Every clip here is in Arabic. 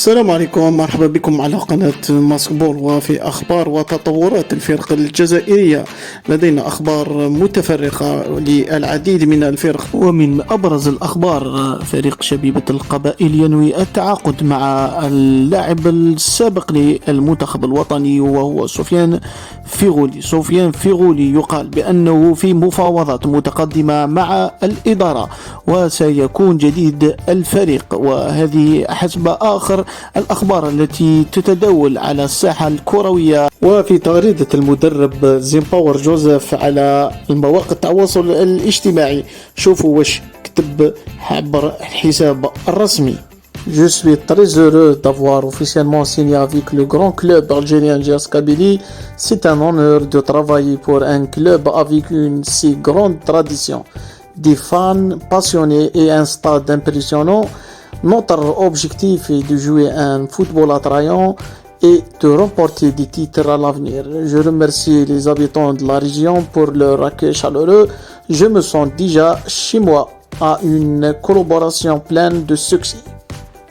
السلام عليكم، مرحبا بكم على قناة ماسكبول. وفي أخبار وتطورات الفرق الجزائرية لدينا أخبار متفرقة للعديد من الفرق، ومن أبرز الأخبار فريق شبيبة القبائل ينوي التعاقد مع اللاعب السابق للمنتخب الوطني وهو سفيان فيغولي يقال بأنه في مفاوضات متقدمة مع الإدارة وسيكون جديد الفريق، وهذه حسب آخر الأخبار التي تتداول على الساحة الكروية. وفي تغريدة المدرب زيمباور جوزيف على مواقع التواصل الاجتماعي، شوفوا واش كتب عبر الحساب الرسمي: Je suis très heureux d'avoir officiellement signé avec le grand club algérien GS Kabylie. C'est un honneur de travailler pour un club avec une si grande tradition, des fans passionnés et un stade impressionnant. Notre objectif est de jouer un football attrayant et de remporter des titres à l'avenir. Je remercie les habitants de la région pour leur accueil chaleureux. Je me sens déjà chez moi à une collaboration pleine de succès.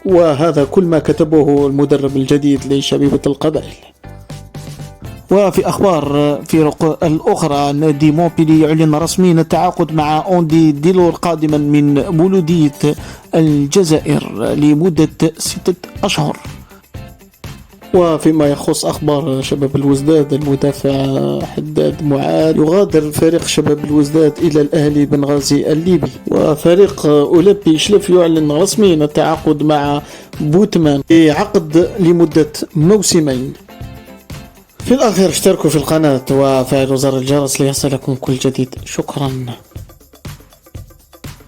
وهذا كل ما كتبه المدرب الجديد لشبيبة القبائل. وفي أخبار فرق الأخرى، نادي مونبيلي يعلن رسميا التعاقد مع أوندي ديلور قادما من مولودية الجزائر لمدة 6 أشهر. وفيما يخص أخبار شباب الوزداد، المدافع حداد معاد يغادر فريق شباب الوزداد إلى الأهلي بنغازي الليبي. وفريق أولمبي شلف يعلن رسميا التعاقد مع بوتمان بعقد لمدة موسمين. في الأخير اشتركوا في القناة وفعلوا زر الجرس ليصلكم كل جديد. شكرا.